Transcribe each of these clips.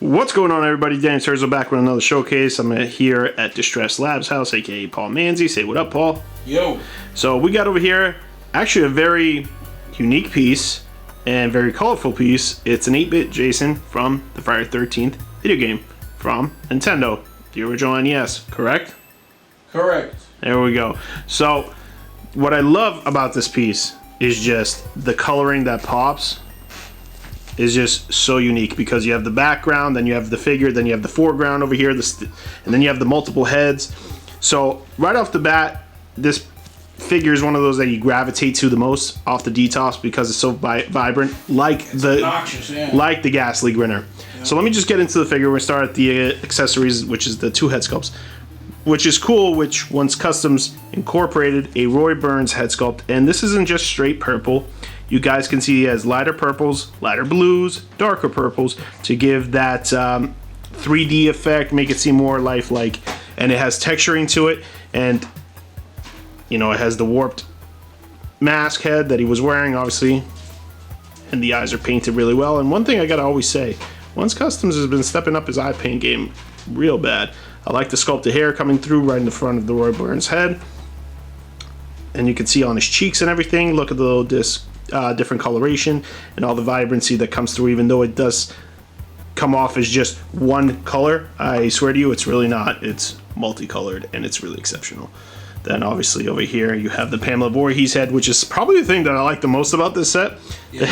What's going on, everybody? Dan TERZO back with another showcase. I'm here at Distress Labs house, aka Paul Manzi. Say what up, Paul. Yo. So we got over here actually a very unique piece and very colorful piece. It's an 8-bit Jason from the Friday the 13th video game from Nintendo, the original NES, correct? Correct. There we go. So what I love about this piece is just the coloring that pops is just so unique, because you have the background, then you have the figure, then you have the foreground over here, and then you have the multiple heads. So right off the bat, this figure is one of those that you gravitate to the most off the detox because it's so vibrant, like like the Ghastly Grinner. Yeah. So let me just get into the figure. We're gonna start at the accessories, which is the two head sculpts, which is cool, which once customs incorporated a Roy Burns head sculpt, and this isn't just straight purple. You guys can see he has lighter purples, lighter blues, darker purples to give that 3D effect, make it seem more lifelike. And it has texturing to it, and you know, it has the warped mask head that he was wearing, obviously, and the eyes are painted really well. And one thing I gotta always say, Once Customs has been stepping up his eye paint game real bad. I like the sculpted hair coming through right in the front of the Roy Burns head, and you can see on his cheeks and everything. Look at the little disc. Different coloration and all the vibrancy that comes through, even though it does come off as just one color. I swear to you, it's really not. It's multicolored and it's really exceptional. Then obviously over here you have the Pamela Voorhees head, which is probably the thing that I like the most about this set. Yeah, the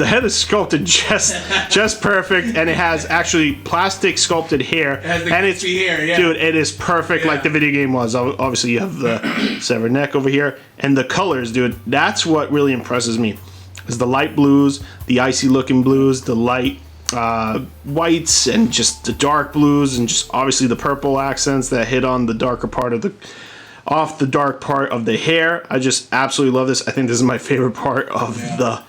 head is sculpted just perfect, and it has actually plastic sculpted hair. And it's hair, yeah. Dude, it is perfect, like the video game was. Obviously you have the severed neck over here, and the colors, dude. That's what really impresses me. Is the light blues, the icy looking blues, the light whites, and just the dark blues, and just obviously the purple accents that hit on the darker part of the dark part of the hair. I just absolutely love this. I think this is my favorite part of the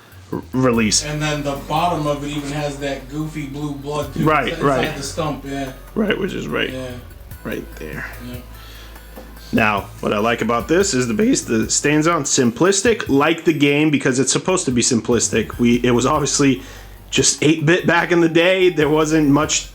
release. And then the bottom of it even has that goofy blue blood too. Right. Inside the stump, yeah. Right, which is right there. Yeah. Now, what I like about this is the base that stands on simplistic, like the game, because it's supposed to be simplistic. It was obviously just 8-bit back in the day. There wasn't much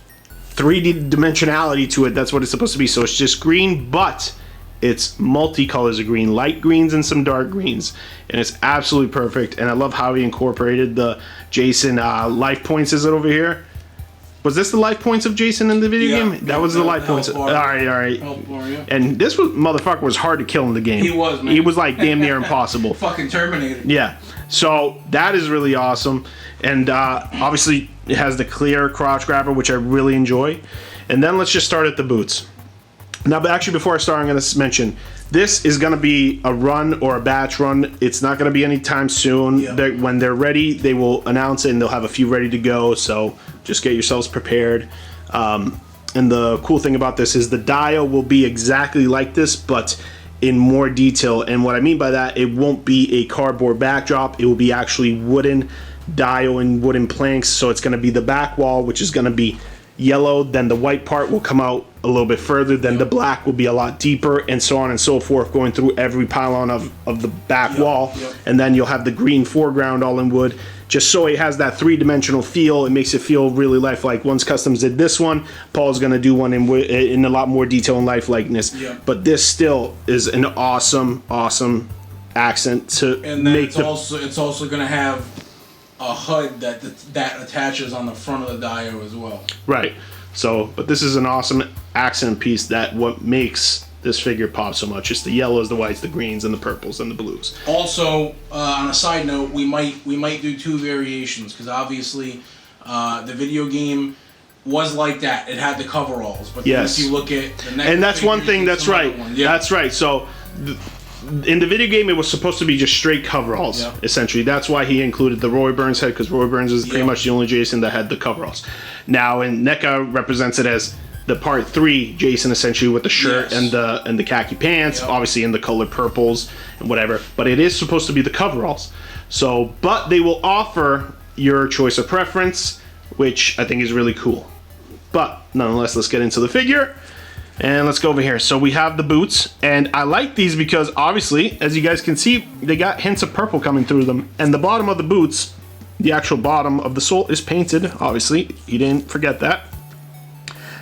3D dimensionality to it. That's what it's supposed to be. So it's just green, but it's multicolors of green, light greens and some dark greens, and it's absolutely perfect. And I love how he incorporated the Jason life points. Is it over here? Was this the life points of Jason in the video game? That was the life points. All right. And this motherfucker was hard to kill in the game. He was, man. He was like damn near impossible. Fucking Terminator. Yeah. So that is really awesome. And obviously it has the clear crotch grabber, which I really enjoy. And then let's just start at the boots. Now, but actually, before I start, I'm going to mention this is going to be a run or a batch run. It's not going to be anytime soon. Yeah. When they're ready, they will announce it, and they'll have a few ready to go. So just get yourselves prepared. And the cool thing about this is the dial will be exactly like this, but in more detail. And what I mean by that, it won't be a cardboard backdrop. It will be actually wooden dial and wooden planks. So it's going to be the back wall, which is going to be yellow. Then the white part will come out a little bit further. Then the black will be a lot deeper, and so on and so forth, going through every pylon of the back wall. And then you'll have the green foreground all in wood, just so it has that three-dimensional feel. It makes it feel really lifelike. Once Customs did this one, Paul's going to do one in a lot more detail and lifelikeness. But this still is an awesome accent to and then make it's also going to have a HUD that attaches on the front of the dio as well. Right. So, but this is an awesome accent piece that what makes this figure pop so much. It's the yellows, the whites, the greens, and the purples, and the blues. Also, on a side note, we might do two variations, because obviously the video game was like that. It had the coveralls, but then if you look at the next, and that's one thing. That's right. That's right. So. In the video game, it was supposed to be just straight coveralls, essentially. That's why he included the Roy Burns head, because Roy Burns is pretty much the only Jason that had the coveralls. Now, and NECA represents it as the Part 3 Jason, essentially, with the shirt and the khaki pants, obviously in the colored purples and whatever. But it is supposed to be the coveralls. So, but they will offer your choice of preference, which I think is really cool. But nonetheless, let's get into the figure. And let's go over here. So we have the boots, and I like these because obviously, as you guys can see, they got hints of purple coming through them. And the bottom of the boots The actual bottom of the sole is painted, obviously. He didn't forget that.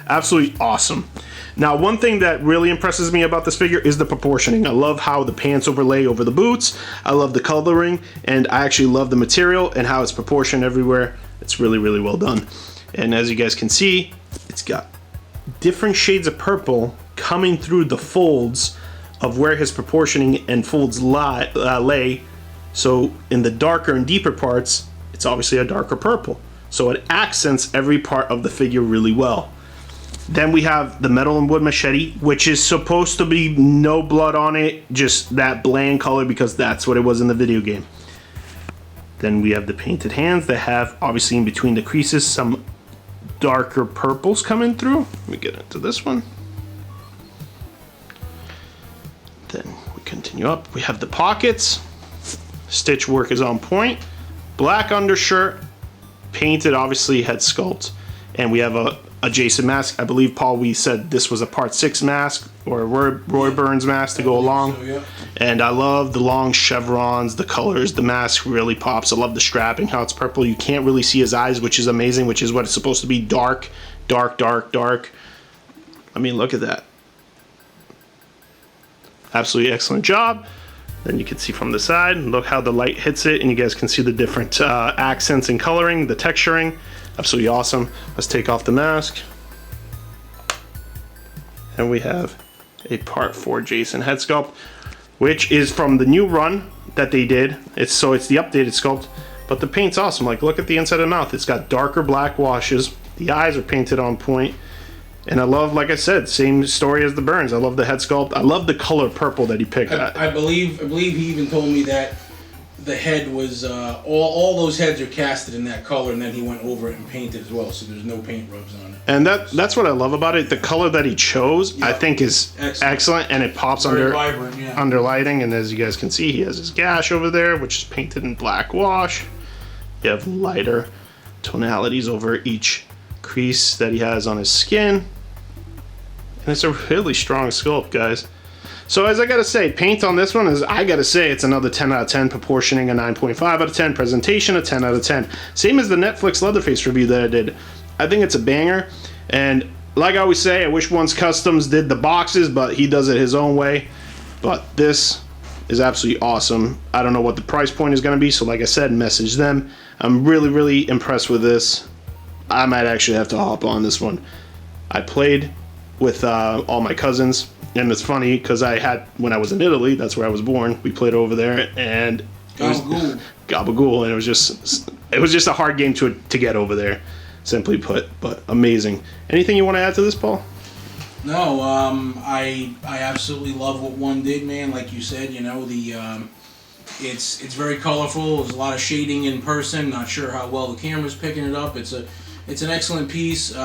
Absolutely awesome. Now, one thing that really impresses me about this figure is the proportioning. I love how the pants overlay over the boots. I love the coloring, and I actually love the material and how it's proportioned everywhere. It's really, really well done. And as you guys can see, it's got different shades of purple coming through the folds of where his proportioning and folds lay. So in the darker and deeper parts, it's obviously a darker purple. So it accents every part of the figure really well. Then we have the metal and wood machete, which is supposed to be no blood on it, just that bland color because that's what it was in the video game. Then we have the painted hands that have, obviously in between the creases, some darker purples coming through. Let me get into this one. Then we continue up. We have the pockets. Stitch work is on point. Black undershirt, painted obviously head sculpt. And we have a Jason mask. I believe, Paul, we said this was a part 6 mask or a Roy Burns mask to go along. So, yeah. And I love the long chevrons, the colors, the mask really pops. I love the strapping, how it's purple. You can't really see his eyes, which is amazing, which is what it's supposed to be. Dark, dark, dark, dark. I mean, look at that. Absolutely excellent job. Then you can see from the side, look how the light hits it, and you guys can see the different accents and coloring, the texturing. Absolutely awesome. Let's take off the mask. And we have a part 4 Jason head sculpt, which is from the new run that they did. It's the updated sculpt, but the paint's awesome. Like, look at the inside of the mouth. It's got darker black washes. The eyes are painted on point. And I love, like I said, same story as the Burns. I love the head sculpt. I love the color purple that he picked. I believe he even told me that the head was all those heads are casted in that color, and then he went over it and painted as well, so there's no paint rubs on it. And that's what I love about it. The color that he chose, yep, I think is excellent, and it pops very vibrant, yeah, under lighting. And as you guys can see, he has his gash over there, which is painted in black wash. You have lighter tonalities over each crease that he has on his skin. And it's a really strong sculpt, guys. So as I gotta say, paint on this one is, I gotta say, it's another 10 out of 10, proportioning a 9.5 out of 10, presentation a 10 out of 10. Same as the Netflix Leatherface review that I did. I think it's a banger, and like I always say, I wish Once Customs did the boxes, but he does it his own way. But this is absolutely awesome. I don't know what the price point is gonna be, so like I said, message them. I'm really, really impressed with this. I might actually have to hop on this one. I played with all my cousins, and it's funny because when I was in Italy, that's where I was born, we played over there, and Gabagool, and it was just a hard game to get over there, simply put, but amazing. Anything you want to add to this, Paul? No, I absolutely love what one did, man. Like you said, you know, it's very colorful. There's a lot of shading in person. Not sure how well the camera's picking it up. It's an excellent piece.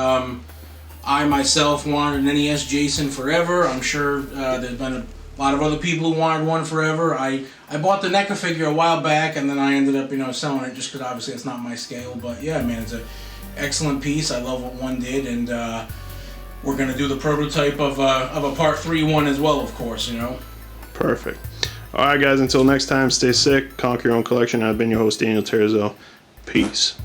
I myself wanted an NES Jason forever. I'm sure there's been a lot of other people who wanted one forever. I bought the NECA figure a while back, and then I ended up, selling it just because obviously it's not my scale. But yeah, man, it's an excellent piece. I love what one did, and we're gonna do the prototype of a Part 3 one as well, of course. Perfect. All right, guys. Until next time, stay sick, conquer your own collection. I've been your host, Daniel TERZO. Peace.